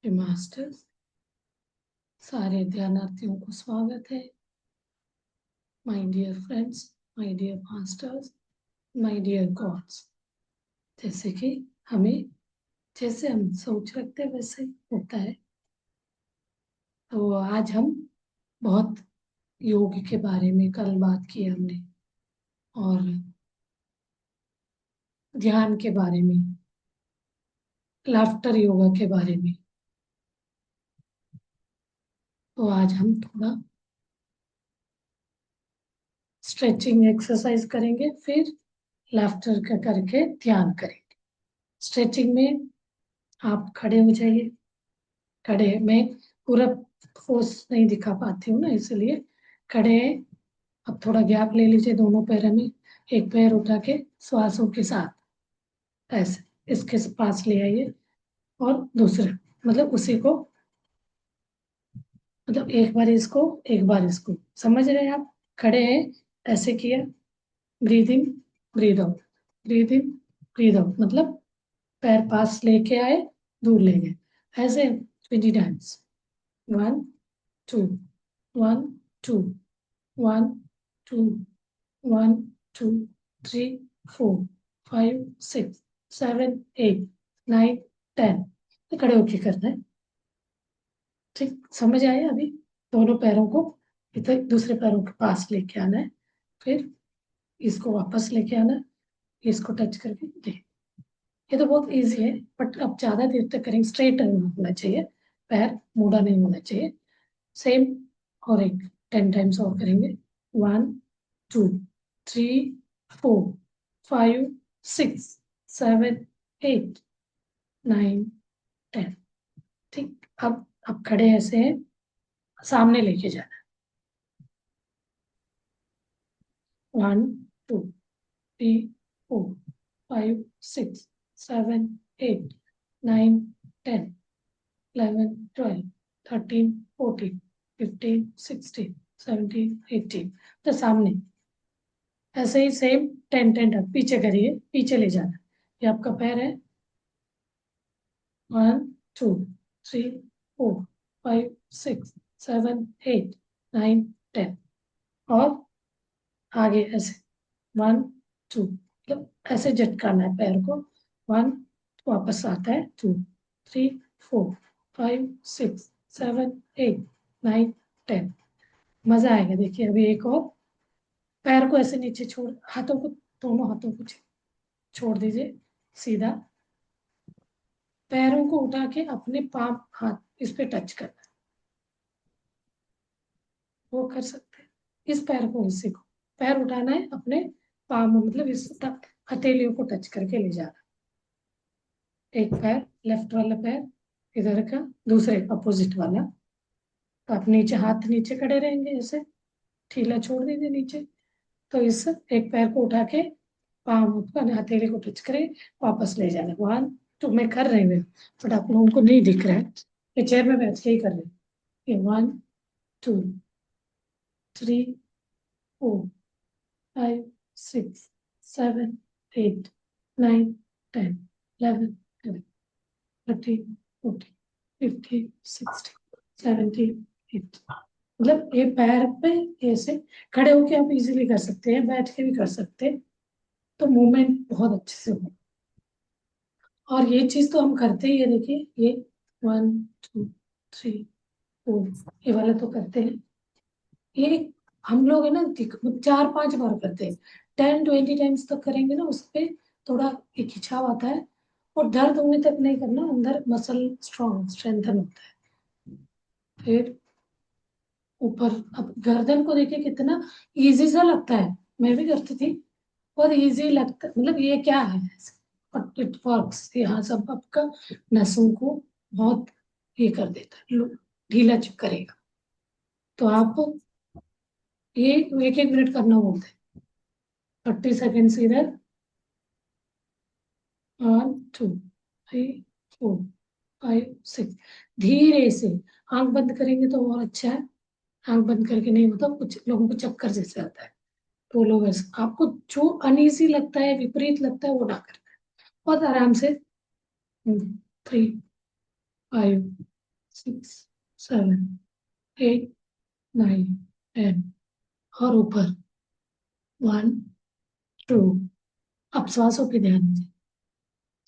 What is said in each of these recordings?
के मास्टर्स, सारे ध्यानार्थियों को स्वागत है। My dear friends, my dear masters, my dear gods. जैसे हम सोच रखते हैं वैसे होता है। तो आज हम बहुत योग के बारे में कल बात की हमने, और ध्यान के बारे में, लाफ्टर योगा के बारे में। तो आज हम थोड़ा स्ट्रेचिंग एक्सरसाइज करेंगे, फिर लाफ्टर का करके ध्यान करेंगे। स्ट्रेचिंग में आप खड़े हो जाइए। खड़े मैं पूरा फोर्स नहीं दिखा पाती हूँ ना, इसलिए खड़े हैं। अब थोड़ा गैप ले लीजिए दोनों पैरों में। एक पैर उठा के श्वासों के साथ ऐसे इसके पास ले आइए, और दूसरे मतलब उसी को, मतलब एक बार इसको एक बार इसको, समझ रहे हैं आप? खड़े हैं, ऐसे किया, breathe in breathe out, breathe in breathe out, मतलब पैर पास लेके आए, दूर ले गए, ऐसे 20 टाइम्स। 1 2 1 2 1 2 1 2 3 4 5 6 7 8 9 10। खड़े होके करना है। ठीक समझ आए? अभी दोनों पैरों को इधर दूसरे पैरों के पास लेके आना है, फिर इसको वापस लेके आना है, इसको टच करके दे। ये तो बहुत इजी है, बट अब ज्यादा देर तक करेंगे। स्ट्रेट होना चाहिए, पैर मुड़ा नहीं होना चाहिए। सेम, और एक 10 टाइम्स और करेंगे। 1 2 3 4 5 6 7 8 9 10। ठीक, अब खड़े ऐसे हैं, सामने लेके जाना है। 1 2 3 4 5 6 7 8 9 10 11 12 13 14 15 16 17 18। तो सामने ऐसे ही सेम 10 10 तक पीछे करिए, पीछे ले जाना। ये आपका पैर है। 1 2 3 4 5 6 7 8 9 10। और आगे ऐसे 1 2, मतलब ऐसे झटकाना है पैर को। 1, वापस आता है। 2 3 4 5 6 7 8 9 10। मजा आएगा। देखिए अभी एक और, पैर को ऐसे नीचे छोड़, हाथों को, दोनों हाथों को छोड़ दीजिए सीधा। पैरों को उठा के अपने पाम हाथ इस पे टच करना है। वो कर सकते हैं। इस पैर को, इसी को पैर उठाना है अपने पाम, मतलब इस तक हथेलियों को टच करके ले जाना। एक पैर, लेफ्ट वाला पैर इधर का, दूसरे अपोजिट वाला। तो आप नीचे, हाथ नीचे खड़े रहेंगे ऐसे, ठीला छोड़ दीजिए नीचे। तो इस एक पैर को उठा के पाम हथेली को टच करे, वापस ले जाना। 1 2, मैं कर रही हूँ बट आप लोगों को नहीं दिख रहा है, ये चेयर में बैठ के ही कर रहे हैं। ये 1 2 3 4 5 6 7 8 9 10 11 12 13 14 15 16 17 18। मतलब ये पैर पे ऐसे खड़े होके आप इजीली कर सकते हैं, बैठ के भी कर सकते हैं। तो मूवमेंट बहुत अच्छे से हो। और ये चीज तो हम करते ही है। देखिए ये 1 2 3 4, ये वाला तो करते हैं। ये हम लोग है ना 4 5 बार करते हैं। 10 20 टाइम्स तक करेंगे ना, उस पे थोड़ा एक खिंचाव आता है। और दर्द होने तक नहीं करना, अंदर मसल स्ट्रेंथन होता है। फिर ऊपर, अब गर्दन को देखिए कितना इजी सा लगता है। मैं भी करती थी, बहुत इजी लगता, मतलब ये क्या है, बट इट वर्क्स। यहाँ सब आपका नसों को बहुत ये कर देता है, ढीला करेगा। तो आप ये 1 1 मिनट करना बोलते हैं। 30 सेकेंड्स इधर। 1 2 3 4 5 6। धीरे से आंख बंद करेंगे तो और अच्छा है। आंख बंद करके नहीं होता, कुछ लोगों को चक्कर जैसे आता है। तो लोग ऐसे, आपको जो अनईजी लगता है, विपरीत लगता है, वो ना करें। बहुत आराम से 3 5 6 7 8 9 10 और ऊपर 1 2। अब श्वासों पे ध्यान दीजिए।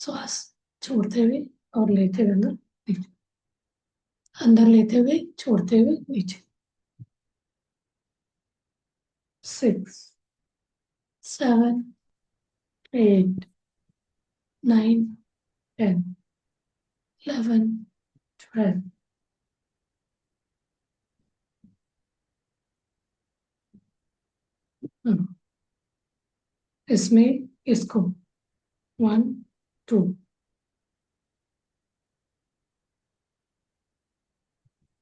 श्वास छोड़ते हुए और लेते हुए अंदर नीचे, अंदर लेते हुए छोड़ते हुए नीचे। 6 7 8 9 10 11 12। इसमें इसको 1 2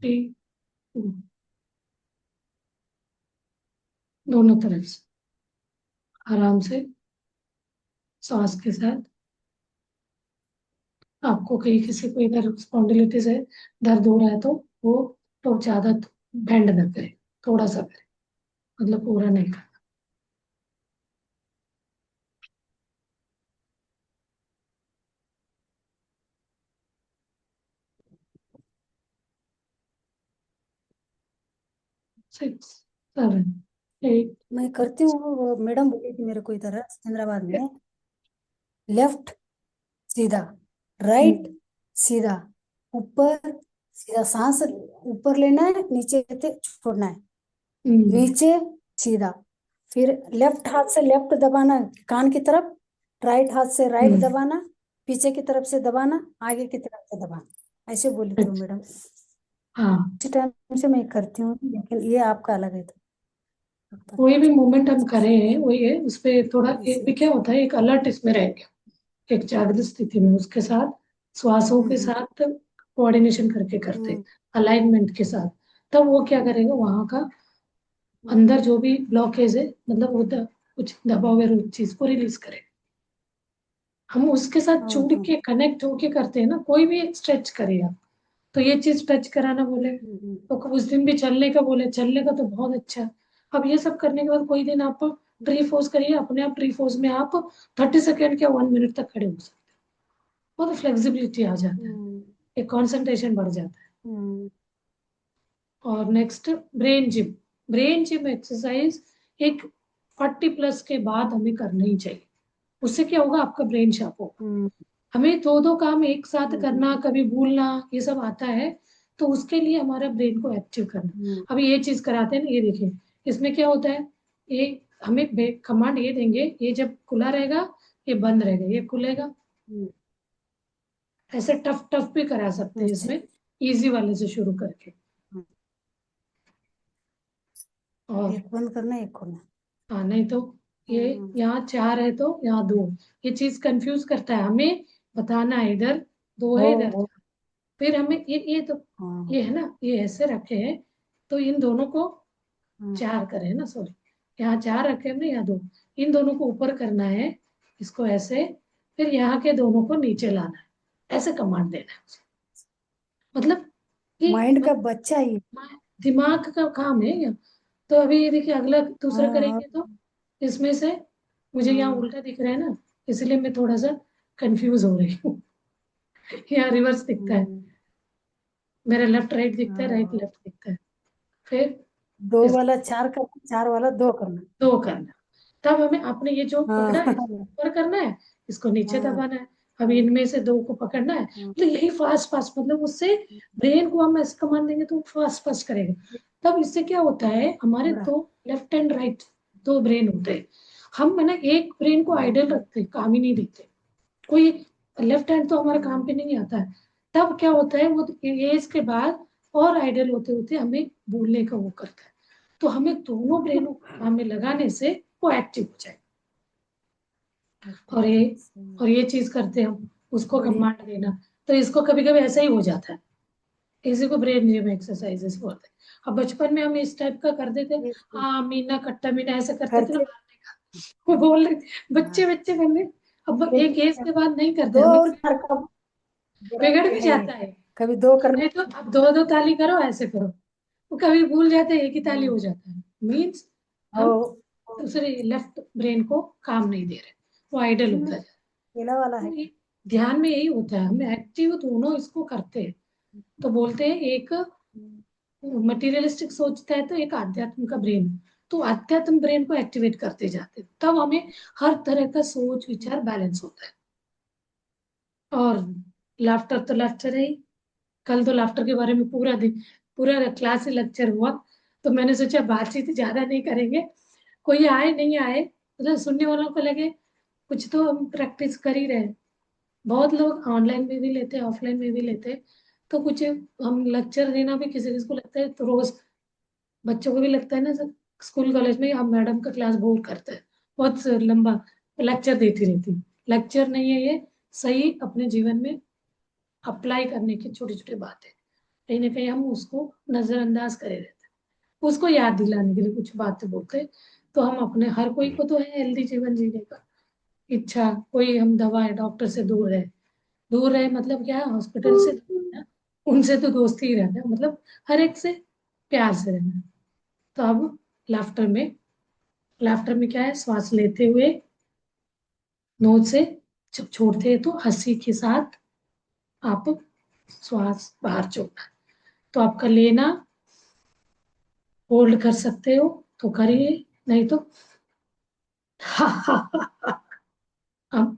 3 2 दोनों तरफ से आराम से सांस के साथ। आपको कहीं किसी को इधर स्पॉन्डिलिटिस है, दर्द हो रहा है वो तो ज्यादा बेंड ना करे, थोड़ा सा करे, मतलब पूरा नहीं करना। 6 7 8 मैं करती हूँ। वो मैडम बोली थी मेरे को इधर सिकंदराबाद में, लेफ्ट सीधा, राइट सीधा, ऊपर सीधा, सांस ऊपर लेना है, नीचे छोड़ना है, नीचे सीधा, फिर लेफ्ट हाथ से लेफ्ट दबाना कान की तरफ, राइट हाथ से राइट दबाना, पीछे की तरफ से दबाना, आगे की तरफ से दबाना, ऐसे बोली थी मैडम। हाँ, इस टाइम से मैं करती हूँ, लेकिन ये आपका अलग है। कोई भी मूवमेंट हम करें हैं वो ये उस पे थोड़ा एक भी क्या होता है, एक अलर्ट इसमें रहेगा, एक जागृत स्थिति में उसके साथ श्वासों के साथ कोऑर्डिनेशन करके करते, अलाइनमेंट के साथ। तब वो क्या करेगा, वहां का अंदर जो भी ब्लॉकेज है, मतलब वो कुछ दबा हुआ चीज को रिलीज करे। हम उसके साथ जुड़ के कनेक्ट होके करते हैं ना, कोई भी स्ट्रेच करे आप, तो ये चीज टच कराना बोले तो उस दिन भी चलने का बोले, चलने का तो बहुत अच्छा। अब ये सब करने के बाद कोई दिन आप ट्री फोर्स करिए, अपने आप ट्री फोर्स में आप 30 सेकेंड या 1 मिनट तक खड़े हो सकते हैं। बहुत फ्लेक्सिबिलिटी आ जाता है, एक कंसंट्रेशन बढ़ जाता है। और next brain gym. Brain gym exercise एक 40+ के बाद हमें करना ही चाहिए। उससे क्या होगा, आपका ब्रेन शार्प होगा। हमें दो दो काम एक साथ करना, कभी भूलना, ये सब आता है, तो उसके लिए हमारा ब्रेन को एक्टिव करना। अभी ये चीज कराते हैं ना, ये देखिए इसमें क्या होता है, ये हमें कमांड ये देंगे, ये जब खुला रहेगा ये बंद रहेगा, ये खुलेगा। ऐसे टफ टफ भी करा सकते हैं इसमें, इजी वाले से शुरू करके। और एक बंद करना, एक खोलना। हाँ, नहीं तो ये यहाँ 4 है तो यहाँ 2, ये चीज कंफ्यूज करता है। हमें बताना है इधर 2 है इधर, फिर हमें ये तो ये है ना, ये ऐसे रखे हैं तो इन दोनों को 4 करें ना, सॉरी, यहाँ 4 रखे हमने, यहाँ 2, इन दोनों को ऊपर करना है, इसको ऐसे, फिर यहाँ के दोनों को नीचे लाना है, ऐसे कमांड देना है उसे। मतलब कि माइंड का बच्चा ही। दिमाग का काम है ये। तो अभी ये देखिए अगला दूसरा हाँ, करेंगे तो इसमें से मुझे यहाँ उल्टा दिख रहा है ना, इसलिए मैं थोड़ा सा कंफ्यूज हो रही हूँ। यहाँ रिवर्स दिखता है, मेरा लेफ्ट राइट दिखता है, राइट लेफ्ट दिखता है। फिर 2 इस वाला 4 करना, 4 वाला 2 करना। 2 करना, तब हमें आपने ये जो पकड़ा है इसको हाँ, ऊपर करना है, इसको नीचे हाँ, दबाना है। अभी इनमें से 2 को पकड़ना है, तो यही फास्ट फास्ट, मतलब उससे ब्रेन को हम ऐसे कमांड देंगे तो फास्ट फास्ट करेगा। तब इससे क्या होता है, हमारे बड़ा। 2 लेफ्ट एंड राइट 2 ब्रेन होते हैं। हम है ना एक ब्रेन को आइडल रखते हैं, काम ही नहीं देते। कोई लेफ्ट हैंड तो हमारा काम पे नहीं आता है। तब क्या होता है, वो एज के बाद और आइडल होते होते हमें भूलने का वो करता है। तो हमें दोनों ब्रेनों को काम में लगाने से वो एक्टिव हो जाए। और ये चीज करते हैं हम, उसको बढ़िया। कमांड देना। तो इसको कभी कभी ऐसा ही हो जाता है, इसी को ब्रेन जिम एक्सरसाइजेस बोलते हैं। अब बचपन में हम इस टाइप का करते थे, हाँ मीना कट्टा मीना ऐसा करते थे ना, करते। मारने का वो बोल रहे बच्चे हाँ, बच्चे करने। अब एक एज के बाद नहीं करते, 2 हमें और 4 का बिगड़ बराबर भी है ये। जाता है। कभी 2 करना। नहीं तो अब दो दो ताली करो, ऐसे करो, वो कभी भूल जाते हैं, एक ही ताली हो जाता है, मीन्स हम दूसरे लेफ्ट ब्रेन को काम नहीं दे रहे, वो आइडल होता है। केला वाला है। तो ये ध्यान में यही होता है, हम एक्टिव दोनों इसको करते हैं। तो बोलते हैं एक मटेरियलिस्टिक सोचता है तो एक आध्यात्म का ब्रेन, तो आध्यात्म ब्रेन को एक्टिवेट करते जाते हैं, तब हमें हर तरह का सोच विचार बैलेंस होता है। और लाफ्टर तो लाफ्टर है ही। कल तो लाफ्टर के बारे में पूरा दिन, पूरा क्लास ही लेक्चर हुआ, तो मैंने सोचा बातचीत ज्यादा नहीं करेंगे, कोई आए नहीं आए, मतलब सुनने वालों को लगे कुछ तो हम प्रैक्टिस कर ही रहे हैं। बहुत लोग ऑनलाइन में भी लेते हैं, ऑफलाइन में भी लेते हैं, तो कुछ हम लेक्चर देना भी किसी किसी को लगता है, तो रोज बच्चों को भी लगता है ना सर, स्कूल कॉलेज में हम मैडम का क्लास बोर करते हैं, बहुत लंबा लेक्चर देती रहती। लेक्चर नहीं है ये, सही अपने जीवन में अप्लाई करने की छोटी छोटी बातें, कहीं ना कहीं हम उसको नजरअंदाज करे रहते हैं, उसको याद दिलाने के लिए कुछ बातें बोलते हैं। तो हम अपने, हर कोई को तो है हेल्दी जीवन जीने का इच्छा, कोई हम दवा है डॉक्टर से दूर रहे, दूर रहे मतलब क्या है, हॉस्पिटल से दूर रहना, उनसे तो दोस्ती ही रहना है, मतलब हर एक से प्यार से रहना। तो अब लाफ्टर में, लाफ्टर में क्या है, श्वास लेते हुए नोज से जब छोड़ते हैं तो हंसी के साथ आप श्वास बाहर छोड़ना है। तो आपका लेना होल्ड कर सकते हो तो करिए, नहीं तो अब,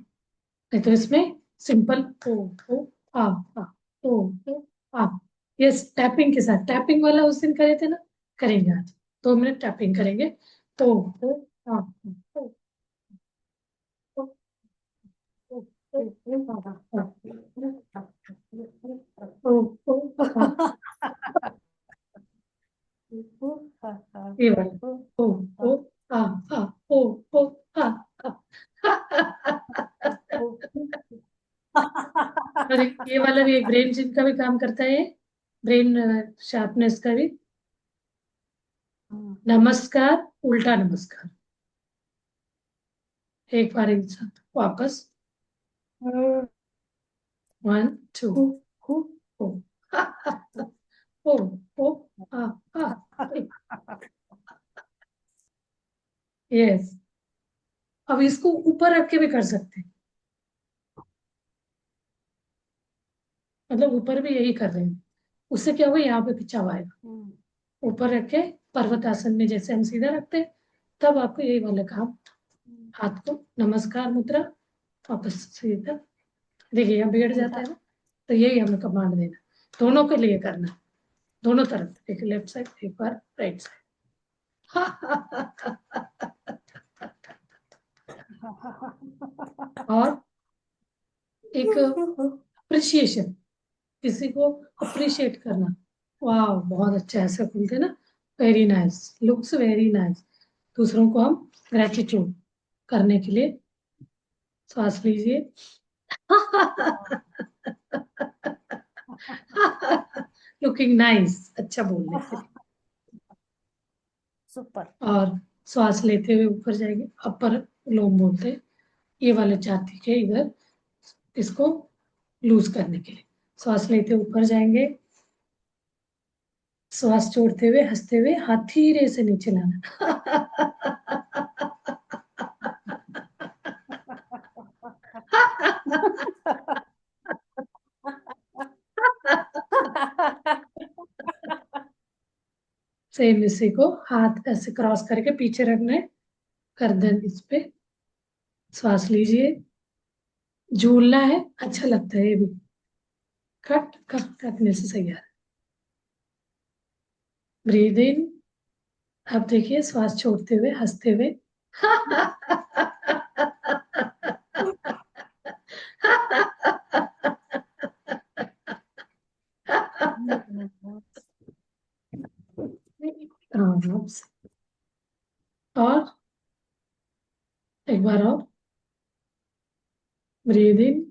नहीं तो इसमें सिंपल ओ ओ आ आ ओ ओ आ, यस टैपिंग के साथ, टैपिंग वाला उस दिन करे थे ना, करेंगे आज 2 मिनट टैपिंग करेंगे। तो ओ आ ओ ओ ओ ओ ओ ओ आ, ये वाला ओ ओ आ आ ओ ओ आ आ और ये वाला भी एक ब्रेन जिम का भी काम करता है, ब्रेन शार्पनेस का भी। नमस्कार, उल्टा नमस्कार, एक बार एक साथ वापस, 1 2 ओ ओ ओ आ आ, यस। अब इसको ऊपर रख के भी कर सकते हैं, मतलब ऊपर भी यही कर रहे हैं, उससे क्या होगा, यहाँ पे खिंचाव आएगा, ऊपर रख के पर्वत आसन में जैसे हम सीधा रखते हैं, तब आपको यही वाला काम, हाथ को नमस्कार मुद्रा, वापस सीधा, देखिए यहाँ बिगड़ जाता है ना, तो यही हमें कमांड देना, दोनों के लिए करना, दोनों तरफ, एक लेफ्ट साइड एक बार राइट साइड। और एक अप्रिसिएशन, किसी को अप्रिशिएट करना, वाह बहुत अच्छा ऐसा बोलते हैं ना, very nice, looks very nice, दूसरों को हम ग्रेटिट्यूड करने के लिए सांस लीजिए। लुकिंग नाइस, अच्छा बोलने के लिए। सुपर। और श्वास लेते हुए ऊपर जाएंगे, अपर लोम बोलते हैं, ये वाले छाती के इधर, इसको लूज करने के लिए श्वास लेते ऊपर जाएंगे, श्वास छोड़ते हुए हंसते हुए हाथ धीरे से नीचे लाना। सेम इसी को हाथ ऐसे क्रॉस करके पीछे रखना है, गर्दन इस पे, श्वास लीजिए, झूलना है, अच्छा लगता है ये भी, कट कट कटने से सही आ रहा है। ब्रीद इन, अब देखिए श्वास छोड़ते हुए हंसते हुए। आराम से, और एक बार और, ब्रीद इन।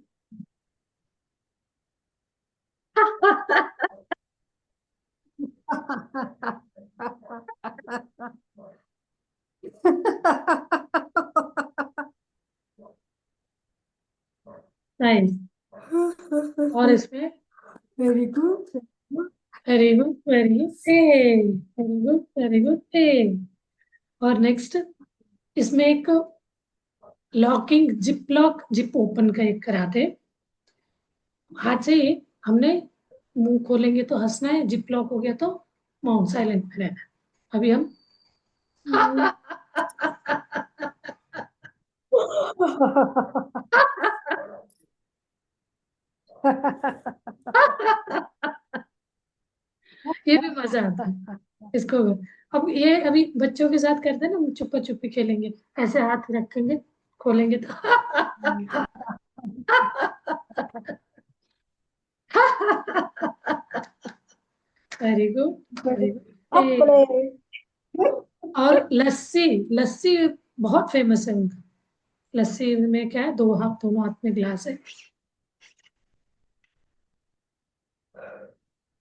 नाइस। और इसमें very good. Very good very good very good very good. और नेक्स्ट, इसमें एक locking zip lock, zip open का एक कराते, हाथ से ही हमने मुंह खोलेंगे तो हंसना है, जिप लॉक हो गया तो माउथ साइलेंट में रहना है। अभी हम ये भी मजा आता है इसको। अब ये अभी बच्चों के साथ करते हैं ना, छुपा छुपी खेलेंगे, ऐसे हाथ रखेंगे, खोलेंगे तो वेरी गुड, वेरी गुड। अब बोले और लस्सी, लस्सी बहुत फेमस है उनका। लस्सी में क्या है, दो हाथ, दोनों हाथ में गिलास है,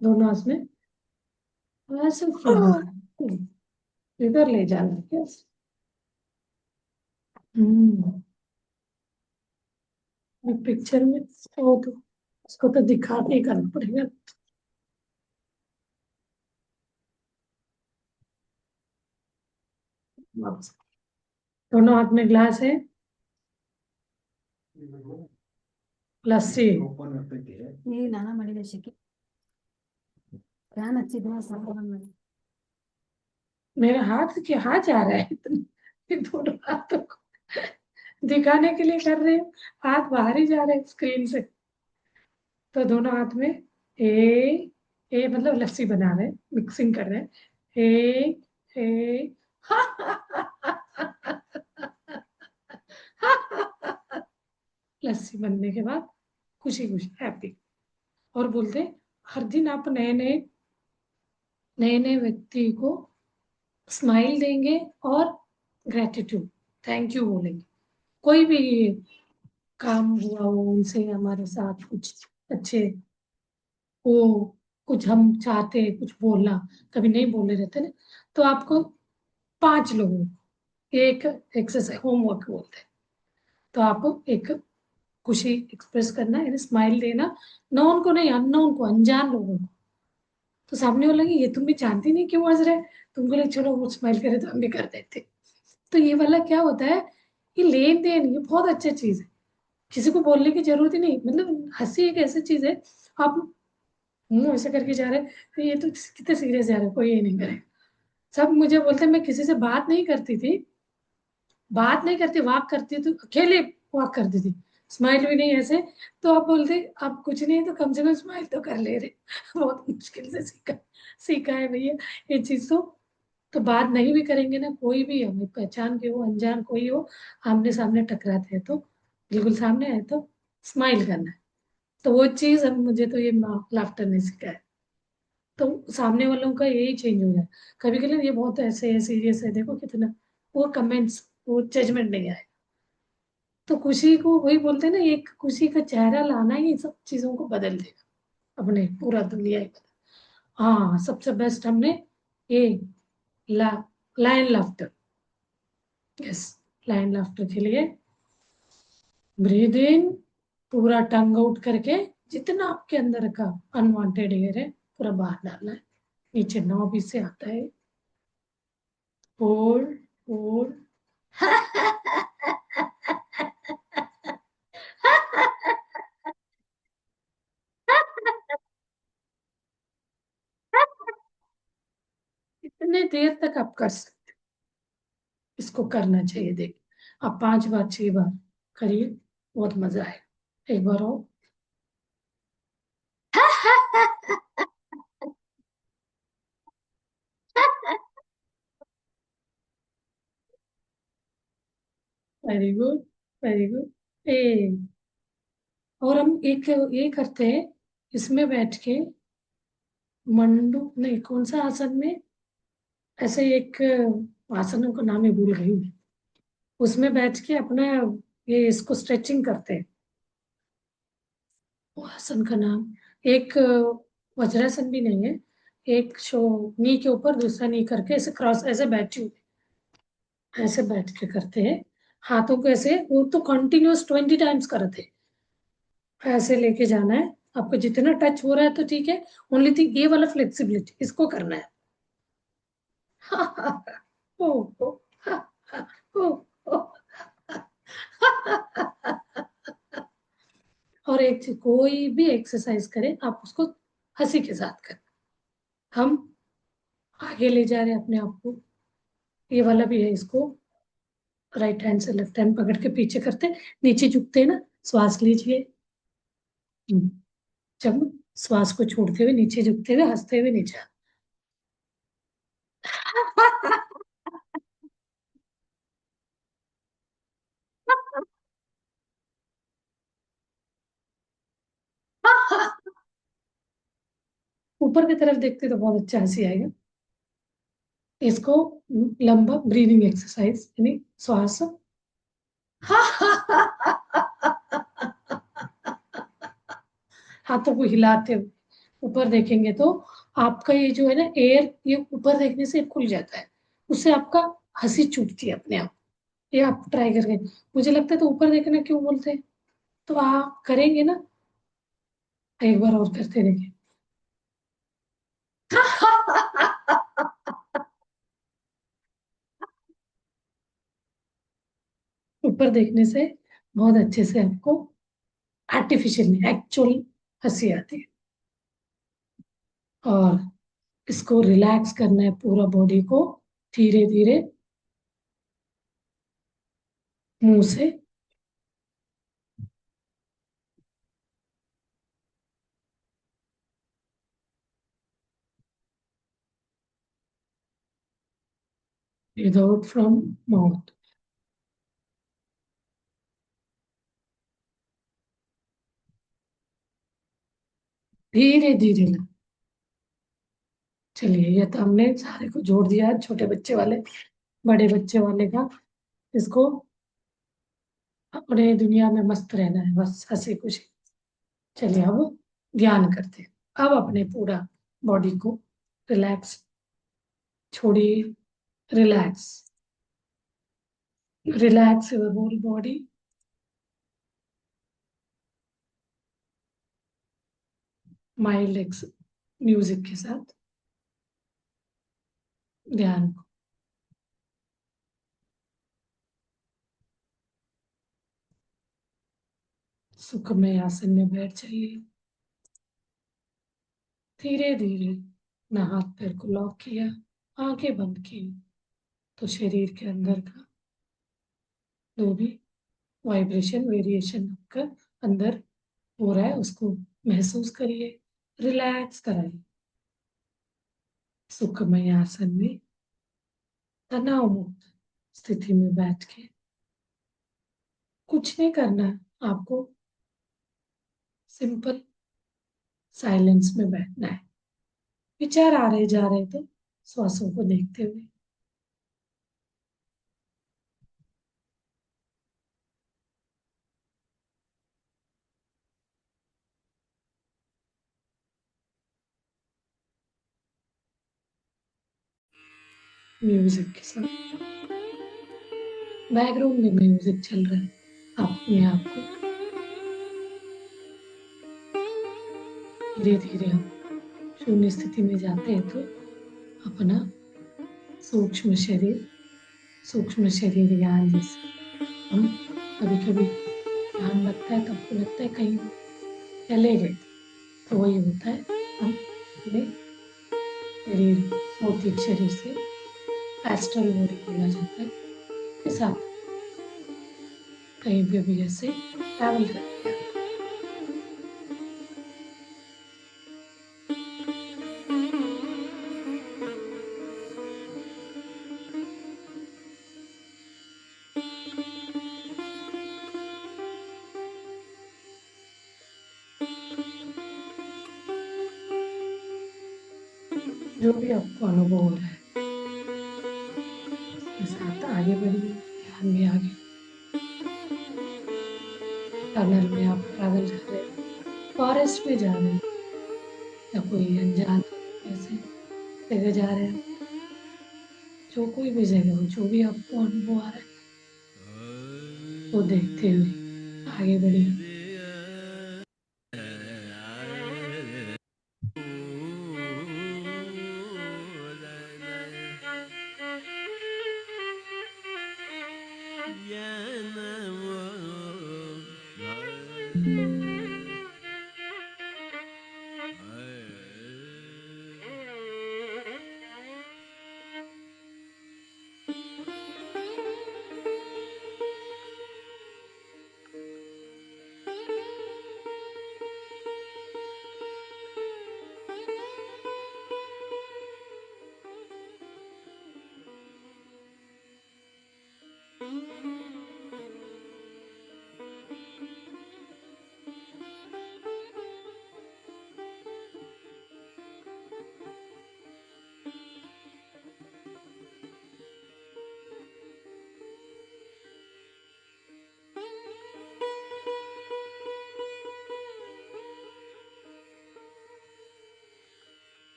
दोनों हाथ में ऐसे इधर ले जाना है क्या? पिक्चर में वो तो उसको तो दिखा के ही करना पड़ेगा। दोनों हाथ में ग्लास है, लस्सी। ಈ ನಾನ ಮಾಡಿದ ಶಿಕೆ ಫ್ಯಾನ್ ಹಚ್ಚಿದ್ನ ಸಾಂಬಾರ್ ಮಾಡಿ मेरे हाथ क्या जा रहा है इतना, दोनों हाथों को दिखाने के लिए कर रहे हो, हाथ बाहर ही जा रहे हैं स्क्रीन से। तो दोनों हाथ में ए मतलब लस्सी बना रहे हैं, मिक्सिंग कर रहे हैं। ए लस्सी बनने के बाद खुशी खुशी हैप्पी। और बोलते हर दिन आप नए नए व्यक्ति को स्माइल देंगे और ग्रेटिट्यूड, थैंक यू बोलेंगे। कोई भी काम हुआ हो उनसे, हमारे साथ कुछ अच्छे वो, कुछ हम चाहते हैं कुछ बोलना, कभी नहीं बोले रहते ना, तो आपको 5 लोगों को एक एक्सरसाइज होमवर्क बोलते हैं। तो आप एक खुशी एक्सप्रेस करना, यानी स्माइल देना, नॉन को नहीं, अननोन को, अनजान लोगों को। तो सामने वाला लगे ये तुम भी जानती नहीं क्यों हंस रहे, तुमको लगे चलो वो स्माइल करे तो हम भी कर देते। तो ये वाला क्या होता है, ये लेन देन, ये बहुत अच्छा चीज है। किसी को बोलने की जरूरत ही नहीं, मतलब हंसी एक ऐसी चीज है, आप मुंह ऐसे करके जा रहे हैं तो ये तो कितने सीरियस जा रहे हैं, कोई ये नहीं करे। सब मुझे बोलते हैं मैं किसी से बात नहीं करती थी, बात नहीं करती, वॉक करती तो अकेले वॉक करती थी, स्माइल भी नहीं ऐसे। तो आप बोलते आप कुछ नहीं तो कम से कम स्माइल तो कर ले रहे। बहुत मुश्किल से सीखा, सीखा है भैया ये चीज तो बात नहीं भी करेंगे ना, कोई भी हमें पहचान के हो अनजान कोई हो, आमने सामने टकराते हैं तो बिल्कुल सामने आए तो स्माइल करना है। तो वो चीज हम मुझे तो ये लाफ्टर ने सिखाया है। तो सामने वालों का यही चेंज हो जाए। कभी कभी ये बहुत ऐसे है, सीरियस है, देखो कितना, वो कमेंट्स, वो जजमेंट नहीं आए। तो खुशी को वही बोलते हैं ना, एक खुशी का चेहरा लाना ही सब चीजों को बदल देगा, अपने पूरा दुनिया ही बदल। हाँ सबसे बेस्ट हमने ये ला lion laughter, yes, lion laughter के लिए ब्रीद इन, पूरा टंग आउट करके जितना आपके अंदर का अनवांटेड एयर है पूरा बाहर डालना है। नीचे नौ से आता है, होल्ड होल्ड इतने देर तक आप कर सकते, इसको करना चाहिए। देख आप 5 बार 6 बार करिए, बहुत मजा आएगा। एक बार और वेरी गुड, वेरी गुड। ए और हम एक ये करते हैं, इसमें बैठ के मंडू नहीं, कौन सा आसन में, ऐसे एक आसनों का नाम ही भूल गई हूँ। उसमें बैठ के अपना ये इसको स्ट्रेचिंग करते हैं। वो आसन का नाम, एक वज्रासन भी नहीं है, एक शो नी के ऊपर दूसरा नी करके ऐसे क्रॉस, ऐसे बैठी हुई, ऐसे बैठ के करते हैं। हाथों को ऐसे, वो तो कंटिन्यूअस 20 टाइम्स करते हैं। ऐसे लेके जाना है, आपको जितना टच हो रहा है तो ठीक है, ओनली थिंग ये वाला फ्लेक्सिबिलिटी इसको करना है। ओ, ओ, ओ, ओ, और एक चीज, कोई भी एक्सरसाइज करें आप उसको हंसी के साथ करना। हम आगे ले जा रहे हैं अपने आप को। ये वाला भी है, इसको राइट हैंड से लेफ्ट हैंड पकड़ के पीछे करते हैं, नीचे झुकते हैं ना, श्वास लीजिए। हम्म, जब श्वास को छोड़ते हुए नीचे झुकते हुए हंसते हुए नीचे ऊपर की तरफ देखते तो बहुत अच्छा हंसी आएगा। इसको लंबा ब्रीदिंग एक्सरसाइज, यानी श्वास हाथों को हिलाते हुए ऊपर देखेंगे तो आपका ये जो है ना एयर, ये ऊपर देखने से खुल जाता है, उससे आपका हंसी छूटती है अपने आप। ये आप ट्राई करके, मुझे लगता है तो ऊपर देखना क्यों बोलते हैं, तो आप करेंगे ना, एक बार और करते देखें। ऊपर देखने से बहुत अच्छे से आपको आर्टिफिशियल नहीं, एक्चुअल हंसी आती है। और इसको रिलैक्स करना है पूरा बॉडी को, धीरे धीरे मुंह से। Without from mouth. धीरे धीरे ना। चलिए, ये तो हमने सारे को जोड़ दिया है, छोटे बच्चे वाले, बड़े बच्चे वाले का। इसको अपने दुनिया में मस्त रहना है, बस हंसी खुशी। चलिए अब ध्यान करते हैं। अब अपने पूरा बॉडी को रिलैक्स छोड़िए, relax, relax your whole body. Mild एक्स म्यूजिक के साथ ध्यान को। सुखमय आसन में बैठ जाइए। धीरे धीरे ना हाथ पैर को लॉक किया, आंखें बंद की, तो शरीर के अंदर का जो भी वाइब्रेशन वेरिएशन आपका अंदर हो रहा है उसको महसूस करिए, रिलैक्स कराइए। सुखमय आसन में तनाव मुक्त स्थिति में बैठ के कुछ नहीं करना है आपको, सिंपल साइलेंस में बैठना है। विचार आ रहे जा रहे तो श्वासों को देखते हुए। म्यूजिक के साथ बैकग्राउंड में म्यूजिक चल रहा है, आप अपने आप को धीरे धीरे आप शून्य स्थिति में जाते हैं तो अपना सूक्ष्म शरीर, सूक्ष्म शरीर ज्ञान जैसे हम कभी कभी ध्यान लगता है तो आपको लगता है कहीं चले गए, तो वही होता है। हम अपने शरीर, भौतिक शरीर से एस्ट्रल बॉडी बोला जाता है के साथ कहीं पे भी ऐसे ट्रैवल करते हैं। जो भी आपको अनुभव हो रहा है उसके साथ आगे बढ़िए, ध्यान में आगे। टनल में आप ट्रैवल कर रहे हैं, फॉरेस्ट में जा रहे हैं, या कोई अनजान ऐसे जगह जा रहे हैं, जो कोई भी जगह हो, जो भी आपको अनुभव आ रहा है वो देखते हुए आगे बढ़िए।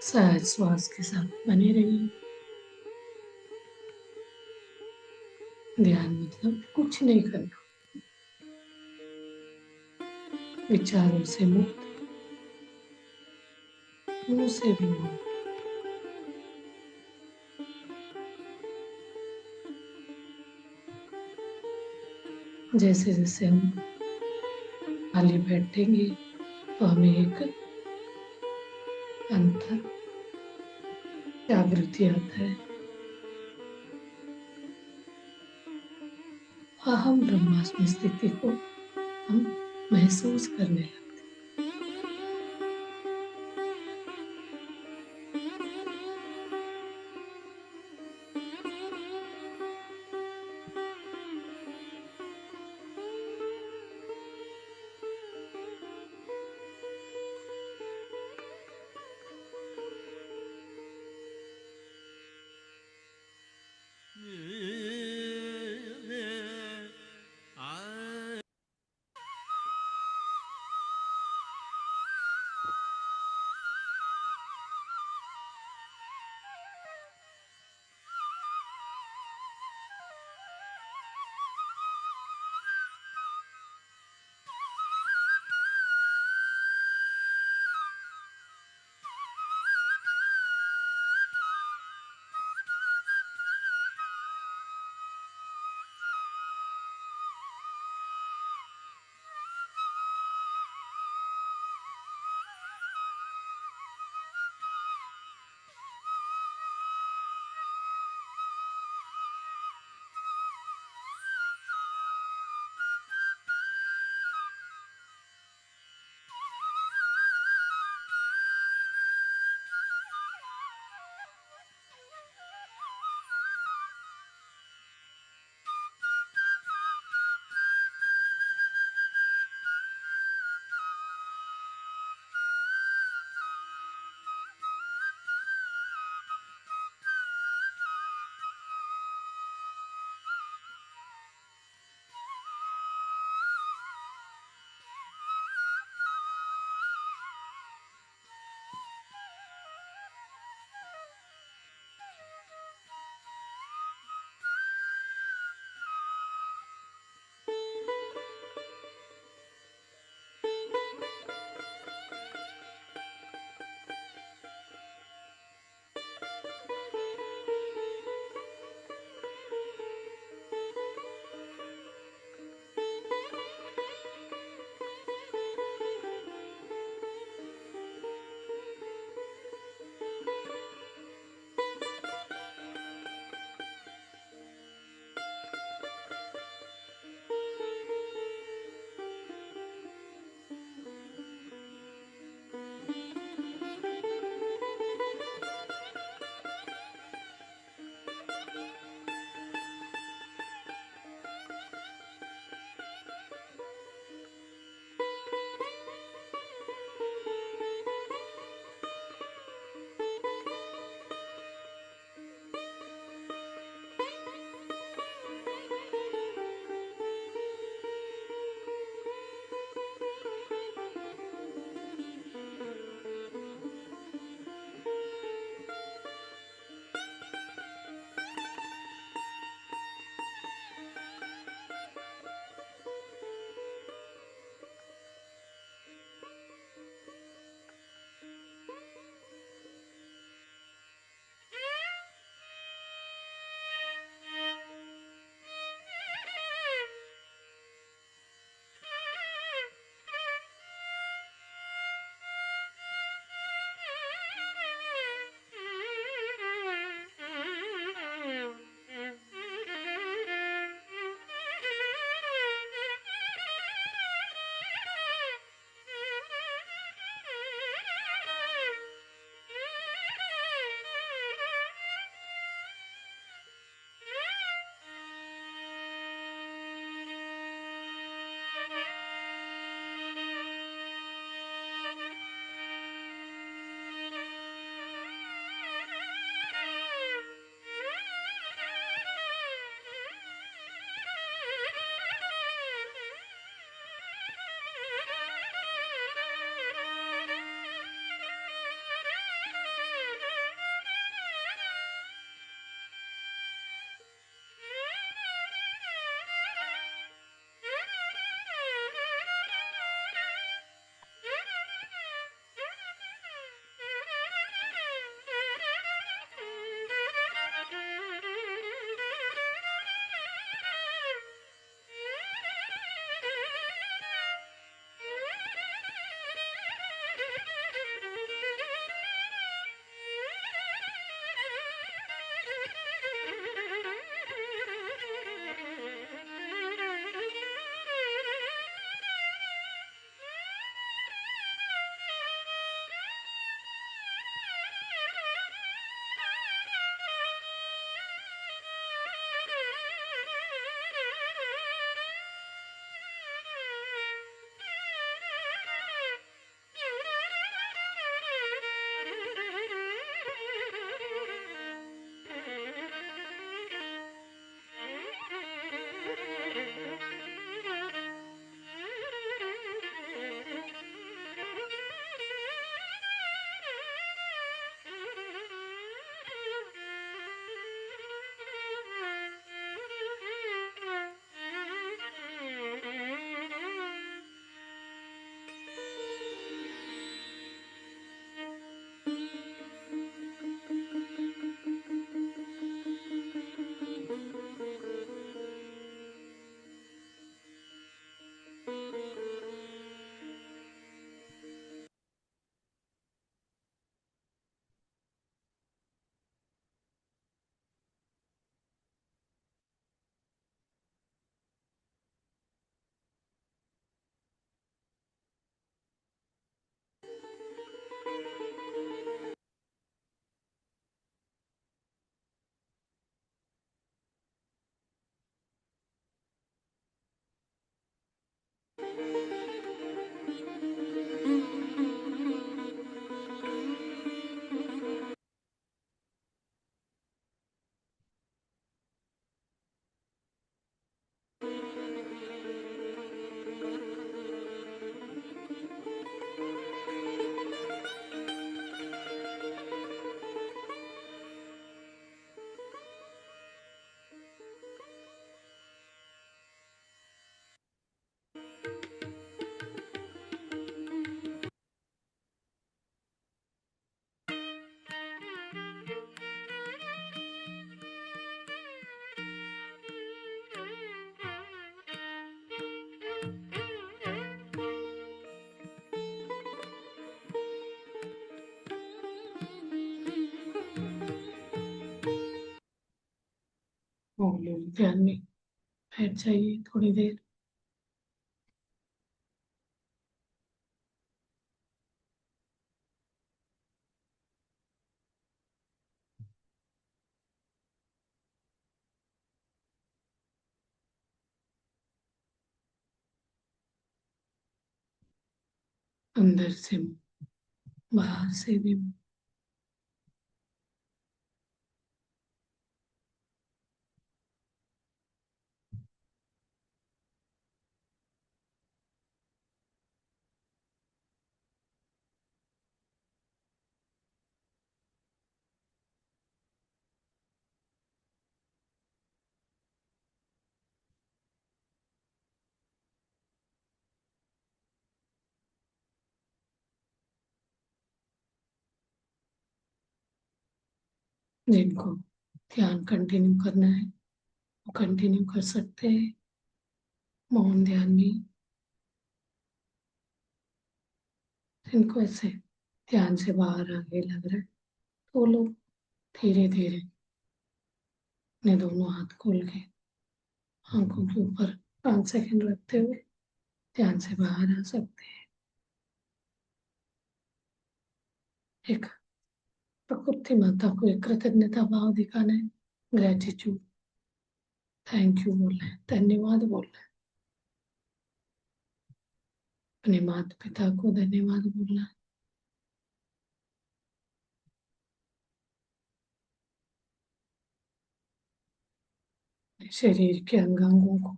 सहज श्वास के साथ बने रहिए। ध्यान मतलब कुछ नहीं करना, विचारों से मुक्त, मुंह से भी मुक्त। जैसे जैसे हम खाली बैठेंगे तो हमें एक अंतर जागृति आता है। अहम ब्रह्मास्मि स्थिति को हम महसूस करने लगते। वॉल्यूम ध्यान में बैठ जाइए थोड़ी देर। अंदर से बाहर से भी। जिनको ध्यान कंटिन्यू करना है वो कंटिन्यू कर सकते हैं मौन ध्यान में। जिनको ऐसे ध्यान से बाहर आगे लग रहा है तो वो लोग धीरे धीरे अपने दोनों हाथ खोल के आंखों के ऊपर 5 सेकंड रखते हुए ध्यान से बाहर आ सकते हैं। एक प्रकृति माता को एक कृतज्ञता भाव दिखाना है, ग्रेटिट्यूड, थैंक यू बोलना है, धन्यवाद बोलना है। अपने माता पिता को धन्यवाद बोलना है। शरीर के अंगांगों को